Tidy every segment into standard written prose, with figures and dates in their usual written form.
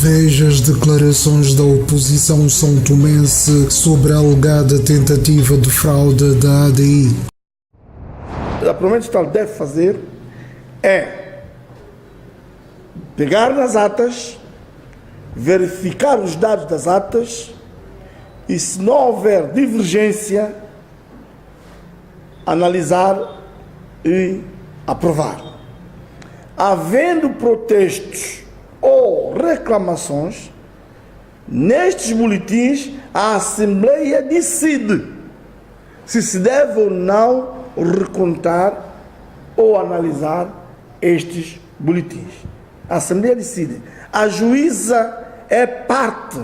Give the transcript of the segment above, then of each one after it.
Veja as declarações da oposição são-tomense sobre a alegada tentativa de fraude da ADI. A promessa que o Estado deve fazer é pegar nas atas, verificar os dados das atas e, se não houver divergência, analisar e aprovar. Havendo protestos ou reclamações, nestes boletins a Assembleia decide se se deve ou não recontar ou analisar estes boletins. A Assembleia decide. A juíza é parte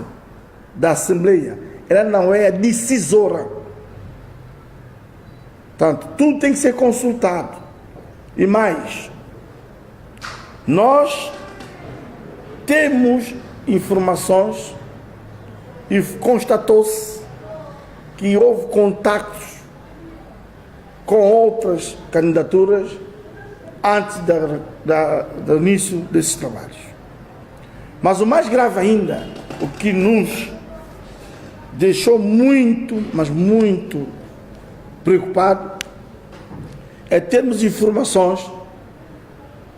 da Assembleia, ela não é a decisora. Portanto, tudo tem que ser consultado. E mais, nós temos informações e constatou-se que houve contactos com outras candidaturas antes do início desses trabalhos. Mas o mais grave ainda, o que nos deixou muito, mas muito preocupado, é termos informações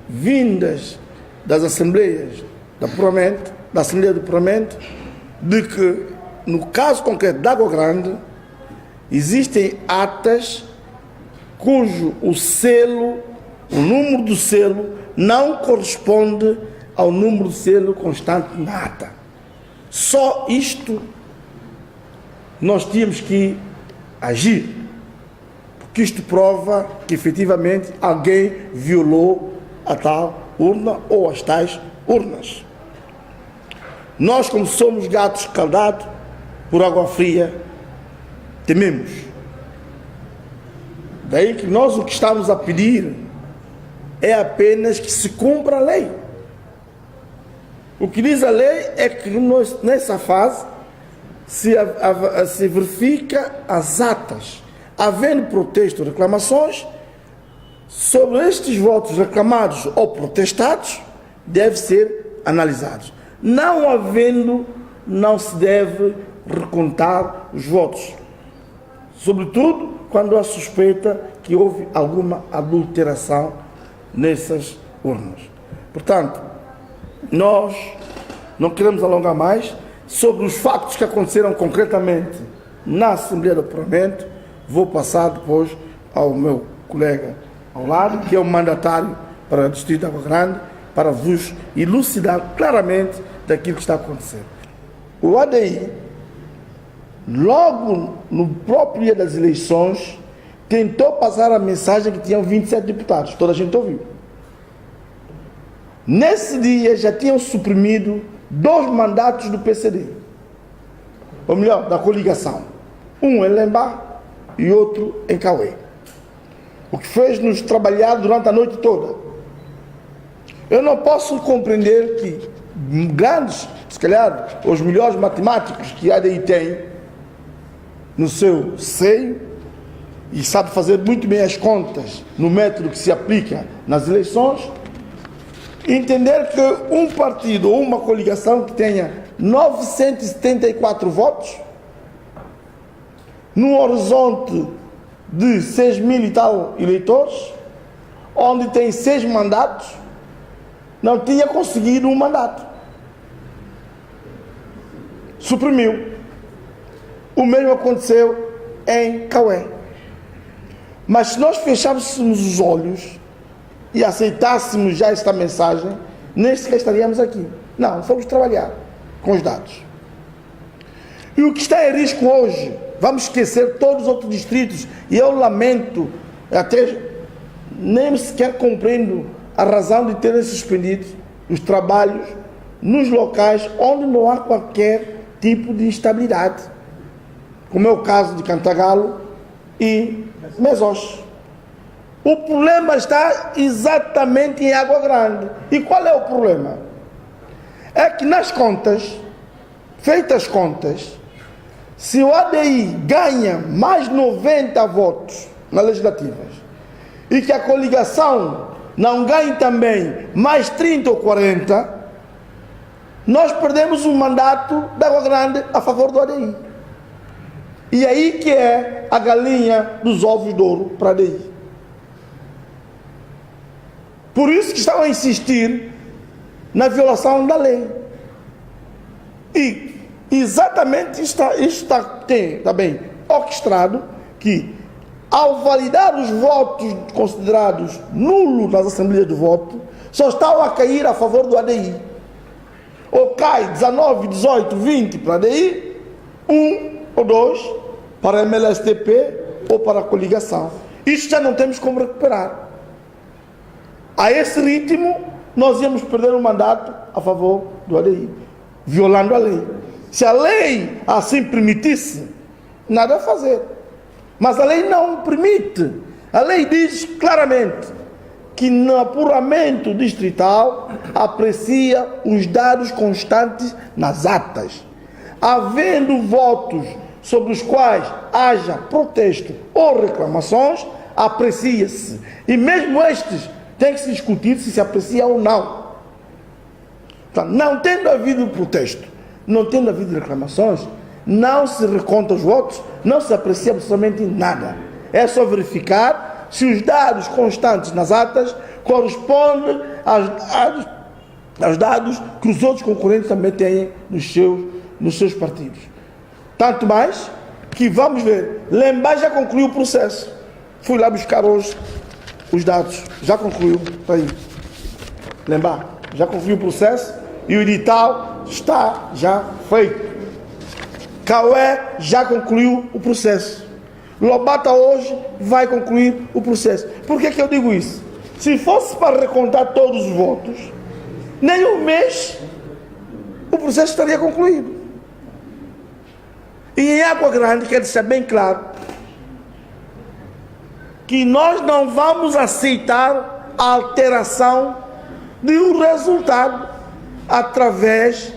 vindas das assembleias da Assembleia do Parlamento, de que, no caso concreto da Água Grande, existem atas cujo o número do selo não corresponde ao número do selo constante na ata. Só isto nós tínhamos que agir, porque isto prova que efetivamente alguém violou a tal urna ou as tais urnas. Nós, como somos gatos escaldados por água fria, tememos. Daí que nós o que estamos a pedir é apenas que se cumpra a lei. O que diz a lei é que nós, nessa fase, se verifica as atas. Havendo protesto ou reclamações, sobre estes votos reclamados ou protestados, deve ser analisados. Não havendo, não se deve recontar os votos. Sobretudo quando há suspeita que houve alguma adulteração nessas urnas. Portanto, nós não queremos alongar mais sobre os factos que aconteceram concretamente na Assembleia do Parlamento. Vou passar depois ao meu colega ao lado, que é o mandatário para o Distrito de Água Grande, para vos elucidar claramente daquilo que está acontecendo. O ADI, logo no próprio dia das eleições, tentou passar a mensagem que tinham 27 deputados, toda a gente ouviu. Nesse dia já tinham suprimido 2 mandatos do PCD, ou melhor, da coligação, um em Lembá e outro em Cauê, o que fez-nos trabalhar durante a noite toda. Eu não posso compreender que grandes, se calhar os melhores matemáticos que a ADI tem no seu seio, e sabe fazer muito bem as contas no método que se aplica nas eleições, entender que um partido ou uma coligação que tenha 974 votos, num horizonte de 6 mil e tal eleitores, onde tem 6 mandatos, não tinha conseguido um mandato. Suprimiu. O mesmo aconteceu em Cauê. Mas se nós fechássemos os olhos e aceitássemos já esta mensagem, nem sequer estaríamos aqui. Não, fomos trabalhar com os dados. E o que está em risco hoje, vamos esquecer todos os outros distritos, e eu lamento, até nem sequer compreendo a razão de terem suspendido os trabalhos nos locais onde não há qualquer tipo de instabilidade, como é o caso de Cantagalo e Mesós. O problema está exatamente em Água Grande. E qual é o problema? É que nas contas, feitas contas, se o ADI ganha mais 90 votos nas legislativas e que a coligação não ganhe também mais 30 ou 40, nós perdemos um mandato da Água Grande a favor do ADI. E aí que é a galinha dos ovos de ouro para a ADI. Por isso que estão a insistir na violação da lei. E exatamente isto está bem orquestrado, que ao validar os votos considerados nulos nas assembleias de voto, só estão a cair a favor do ADI. Ou cai 19, 18, 20 para a ADI, 1 ou 2 para a MLSTP ou para a coligação. Isto já não temos como recuperar. A esse ritmo, nós íamos perder o mandato a favor do ADI, violando a lei. Se a lei assim permitisse, nada a fazer. Mas a lei não permite. A lei diz claramente que no apuramento distrital aprecia os dados constantes nas atas. Havendo votos sobre os quais haja protesto ou reclamações, aprecia-se. E mesmo estes tem que se discutir se aprecia ou não. Então, não tendo havido protesto, não tendo havido reclamações, não se reconta os votos, não se aprecia absolutamente nada. É só verificar se os dados constantes nas atas correspondem aos dados que os outros concorrentes também têm nos seus partidos. Tanto mais que, vamos ver, Lemba já concluiu o processo. Fui lá buscar hoje os dados. Já concluiu. Está aí. Lemba já concluiu o processo e o edital está já feito. Caué já concluiu o processo. Lobata hoje vai concluir o processo. Por que eu digo isso? Se fosse para recontar todos os votos, nem um mês o processo estaria concluído. E em Água Grande, quero deixar bem claro que nós não vamos aceitar a alteração de um resultado através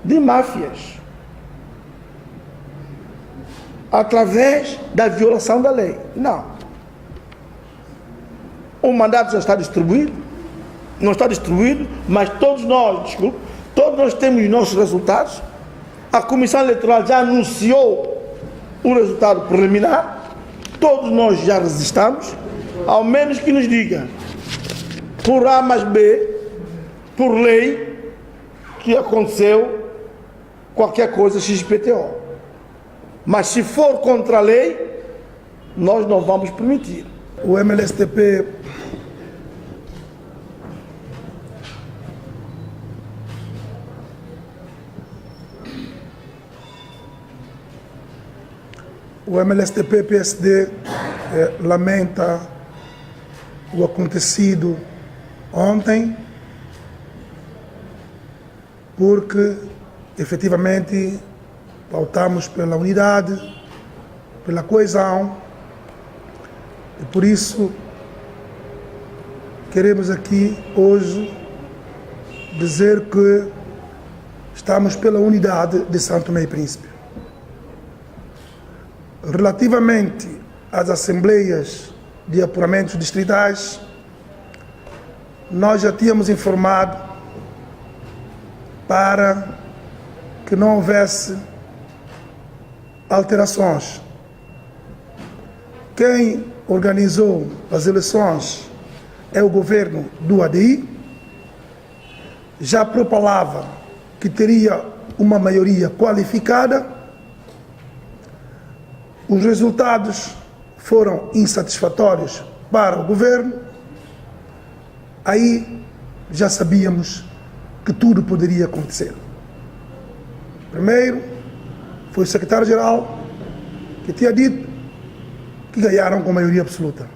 de máfias, através da violação da lei. Não. O mandato já está distribuído, não está distribuído, mas todos nós temos nossos resultados. A Comissão Eleitoral já anunciou o resultado preliminar, todos nós já resistamos, ao menos que nos diga, por A mais B, por lei, que aconteceu qualquer coisa XPTO. Mas se for contra a lei, nós não vamos permitir. O MLSTP PSD lamenta o acontecido ontem, porque efetivamente pautamos pela unidade, pela coesão, e por isso queremos aqui hoje dizer que estamos pela unidade de São Tomé e Príncipe. Relativamente às assembleias de apuramentos distritais, nós já tínhamos informado para que não houvesse alterações. Quem organizou as eleições é o governo do ADI, já propalava que teria uma maioria qualificada. Os resultados foram insatisfatórios para o governo. Aí já sabíamos que tudo poderia acontecer. Primeiro, foi o secretário-geral que tinha dito que ganharam com maioria absoluta.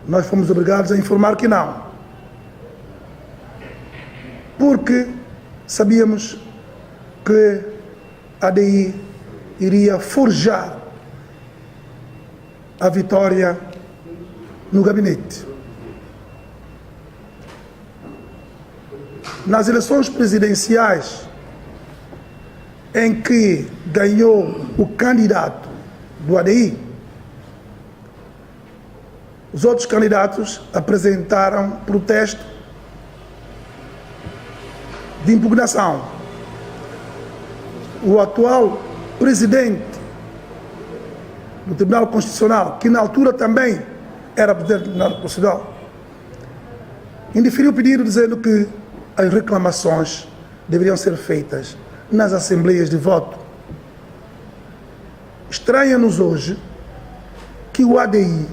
Nós fomos obrigados a informar que não, porque sabíamos que a ADI iria forjar a vitória no gabinete. Nas eleições presidenciais, em que ganhou o candidato do ADI, os outros candidatos apresentaram protesto de impugnação. O atual presidente do Tribunal Constitucional, que na altura também era presidente do Tribunal Constitucional, indeferiu o pedido dizendo que as reclamações deveriam ser feitas nas assembleias de voto. Estranha-nos hoje que o ADI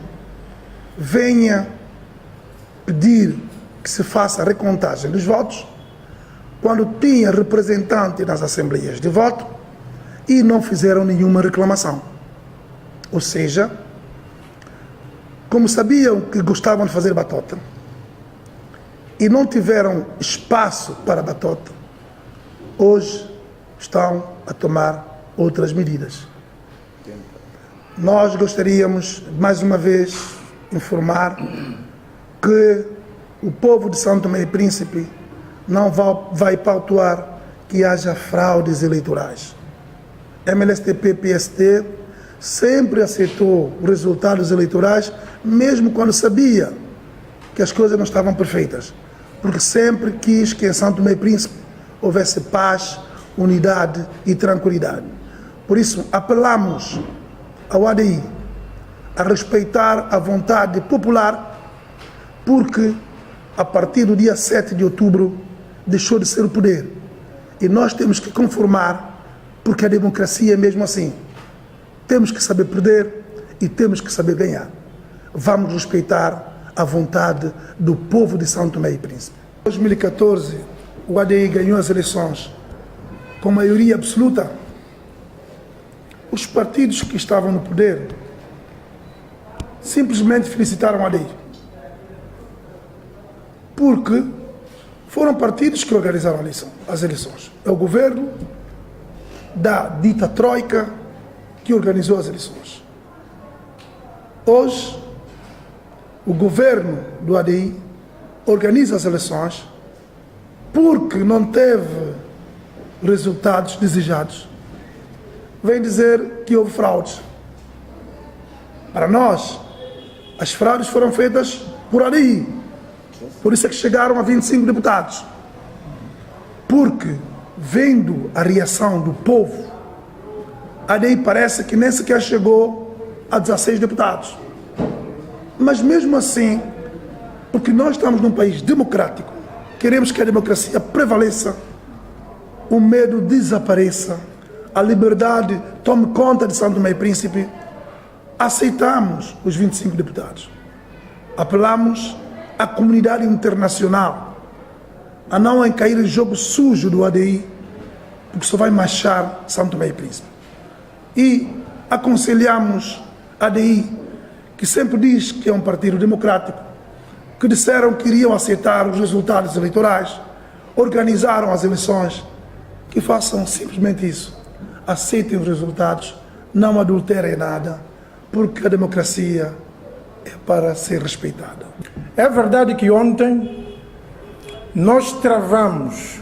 venha pedir que se faça a recontagem dos votos quando tinha representante nas assembleias de voto e não fizeram nenhuma reclamação. Ou seja, como sabiam que gostavam de fazer batota e não tiveram espaço para batota, hoje estão a tomar outras medidas. Nós gostaríamos, mais uma vez, informar que o povo de São Tomé e Príncipe não vai pautar que haja fraudes eleitorais. MLSTP-PST sempre aceitou os resultados eleitorais, mesmo quando sabia que as coisas não estavam perfeitas, porque sempre quis que em São Tomé e Príncipe houvesse paz, unidade e tranquilidade. Por isso, apelamos ao ADI a respeitar a vontade popular, porque a partir do dia 7 de outubro deixou de ser o poder. E nós temos que conformar, porque a democracia é mesmo assim. Temos que saber perder e temos que saber ganhar. Vamos respeitar a vontade do povo de São Tomé e Príncipe. Em 2014, o ADI ganhou as eleições com maioria absoluta. Os partidos que estavam no poder simplesmente felicitaram o ADI, porque foram partidos que organizaram as eleições. É o governo da dita Troika que organizou as eleições. Hoje, o governo do ADI organiza as eleições porque não teve resultados desejados. Vem dizer que houve fraudes. Para nós, as fraudes foram feitas por ADI. Por isso é que chegaram a 25 deputados. Porque, vendo a reação do povo, a ADI parece que nem sequer chegou a 16 deputados. Mas mesmo assim, porque nós estamos num país democrático, queremos que a democracia prevaleça, o medo desapareça, a liberdade tome conta de São Tomé e Príncipe, aceitamos os 25 deputados. Apelamos à comunidade internacional a não cair em jogo sujo do ADI, porque só vai manchar São Tomé e Príncipe. E aconselhamos a ADI, que sempre diz que é um partido democrático, que disseram que iriam aceitar os resultados eleitorais, organizaram as eleições, que façam simplesmente isso. Aceitem os resultados, não adulterem nada, porque a democracia é para ser respeitada. É verdade que ontem nós travamos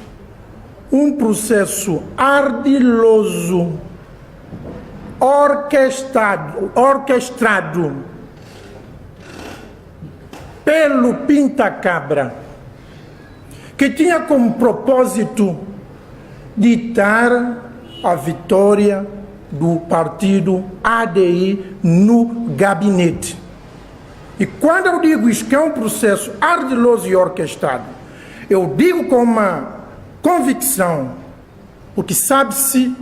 um processo ardiloso, orquestrado pelo Pinta Cabra, que tinha como propósito ditar a vitória do partido ADI no gabinete. E quando eu digo isso, que é um processo ardiloso e orquestrado, eu digo com uma convicção, porque sabe-se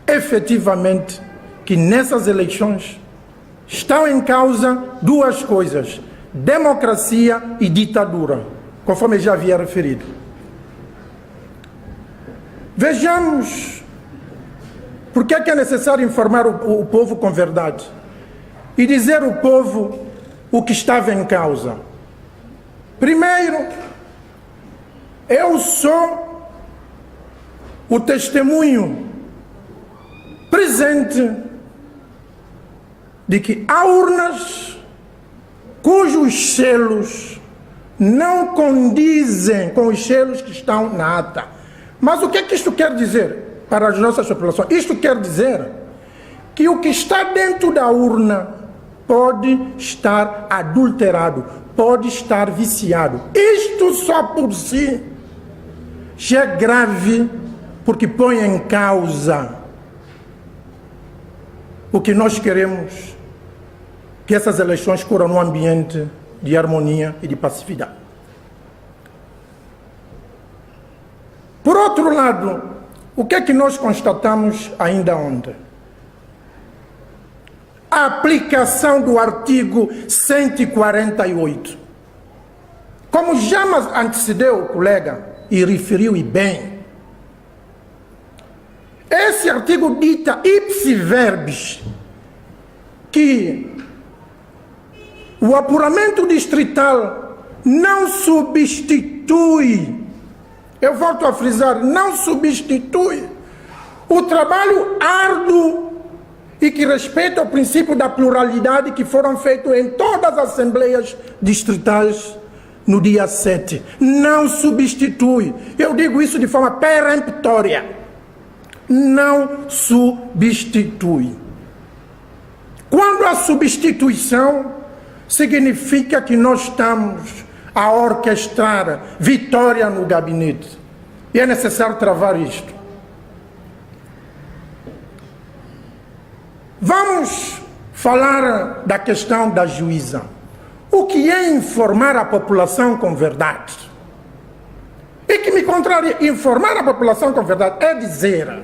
efetivamente que nessas eleições estão em causa duas coisas: democracia e ditadura, conforme já havia referido. Vejamos por que é necessário informar o povo com verdade e dizer ao povo o que estava em causa. Primeiro, eu sou o testemunho presente de que há urnas cujos selos não condizem com os selos que estão na ata. Mas o que é que isto quer dizer para as nossas populações? Isto quer dizer que o que está dentro da urna pode estar adulterado, pode estar viciado. Isto só por si já é grave porque põe em causa o que nós queremos, que essas eleições corram num ambiente de harmonia e de pacificidade. Por outro lado, o que é que nós constatamos ainda ontem? A aplicação do artigo 148. Como já antecedeu o colega e referiu e bem, esse artigo dita ipsi verbis que o apuramento distrital não substitui, eu volto a frisar, não substitui o trabalho árduo e que respeita o princípio da pluralidade que foram feitos em todas as assembleias distritais no dia 7. Não substitui. Eu digo isso de forma peremptória. Não substitui. Quando a substituição significa que nós estamos a orquestrar vitória no gabinete. E é necessário travar isto. Vamos falar da questão da juíza. O que é informar a população com verdade? E que me contraria, informar a população com verdade é dizer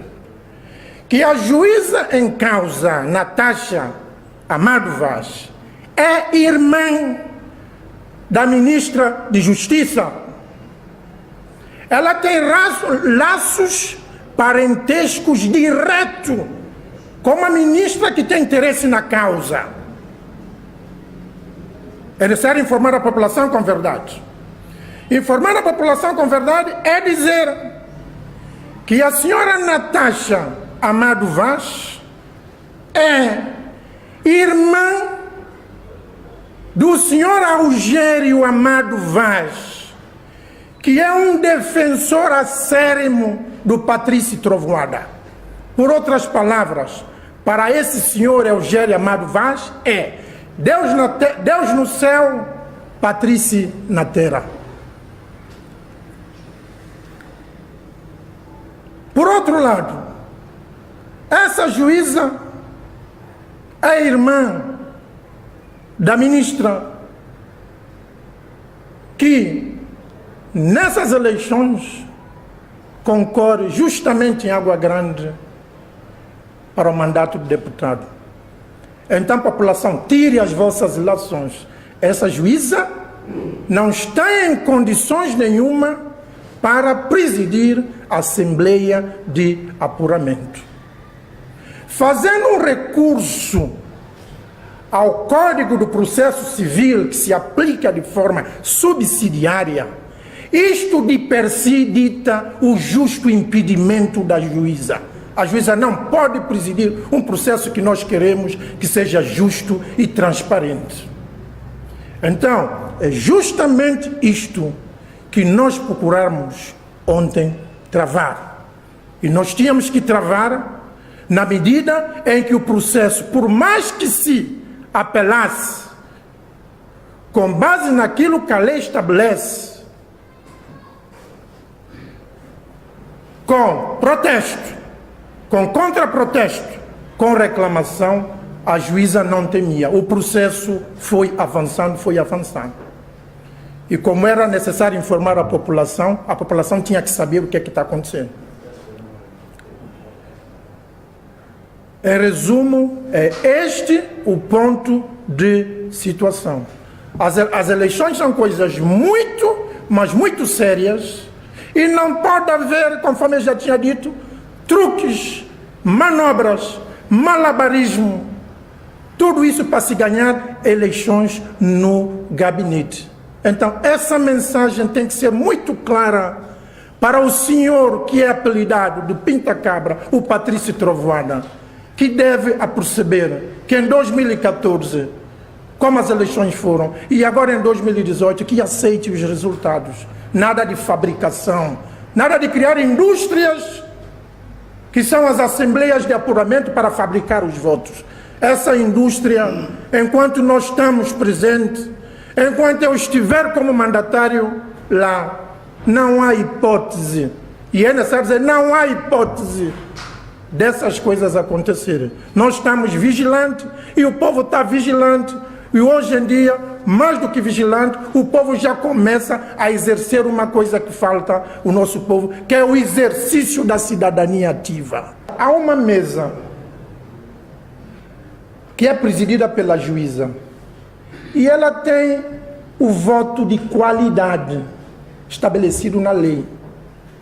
que a juíza em causa, Natasha Amado Vaz, é irmã da ministra de Justiça. Ela tem laços parentescos diretos com uma ministra que tem interesse na causa. É necessário informar a população com verdade. Informar a população com verdade é dizer que a senhora Natasha Amado Vaz é irmã do senhor Algério Amado Vaz, que é um defensor acérrimo do Patrício Trovoada. Por outras palavras, para esse senhor Algério Amado Vaz é Deus no céu, Patrício na terra. Por outro lado, essa juíza é irmã da ministra que nessas eleições concorre justamente em Água Grande para o mandato de deputado. Então, população, tire as vossas ilações. Essa juíza não está em condições nenhuma para presidir a Assembleia de Apuramento. Fazendo um recurso ao Código do Processo Civil, que se aplica de forma subsidiária, isto de per si dita o justo impedimento da juíza. A juíza não pode presidir um processo que nós queremos que seja justo e transparente. Então, é justamente isto que nós procuramos ontem travar. E nós tínhamos que travar na medida em que o processo, por mais que se apelasse, com base naquilo que a lei estabelece, com protesto, com contraprotesto, com reclamação, a juíza não temia. O processo foi avançando. E como era necessário informar a população tinha que saber o que é que está acontecendo. Em resumo, é este o ponto de situação. As eleições são coisas muito, mas muito sérias, e não pode haver, conforme eu já tinha dito, truques, manobras, malabarismo, tudo isso para se ganhar eleições no gabinete. Então, essa mensagem tem que ser muito clara para o senhor que é apelidado de Pinta Cabra, o Patrício Trovoada, que deve perceber que em 2014, como as eleições foram, e agora em 2018, que aceite os resultados. Nada de fabricação, nada de criar indústrias que são as assembleias de apuramento para fabricar os votos. Essa indústria, enquanto nós estamos presentes, enquanto eu estiver como mandatário lá, não há hipótese E é necessário dizer, não há hipótese dessas coisas acontecerem. Nós estamos vigilantes e o povo está vigilante. E hoje em dia, mais do que vigilante, o povo já começa a exercer uma coisa que falta o nosso povo, que é o exercício da cidadania ativa. Há uma mesa que é presidida pela juíza e ela tem o voto de qualidade estabelecido na lei.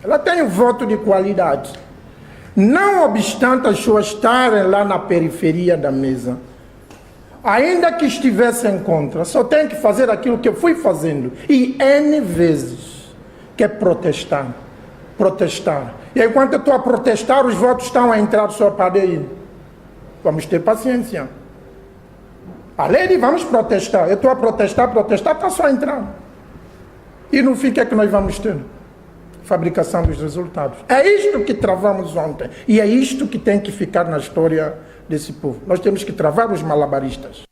Ela tem o voto de qualidade. Não obstante as pessoas estarem lá na periferia da mesa, ainda que estivessem contra, só tem que fazer aquilo que eu fui fazendo. E N vezes, que é protestar. Protestar. E enquanto eu estou a protestar, os votos estão a entrar só para aí. Vamos ter paciência. A lei diz, vamos protestar. Eu estou a protestar, está só a entrar. E no fim, o que é que nós vamos ter? Fabricação dos resultados. É isto que travamos ontem. E é isto que tem que ficar na história desse povo. Nós temos que travar os malabaristas.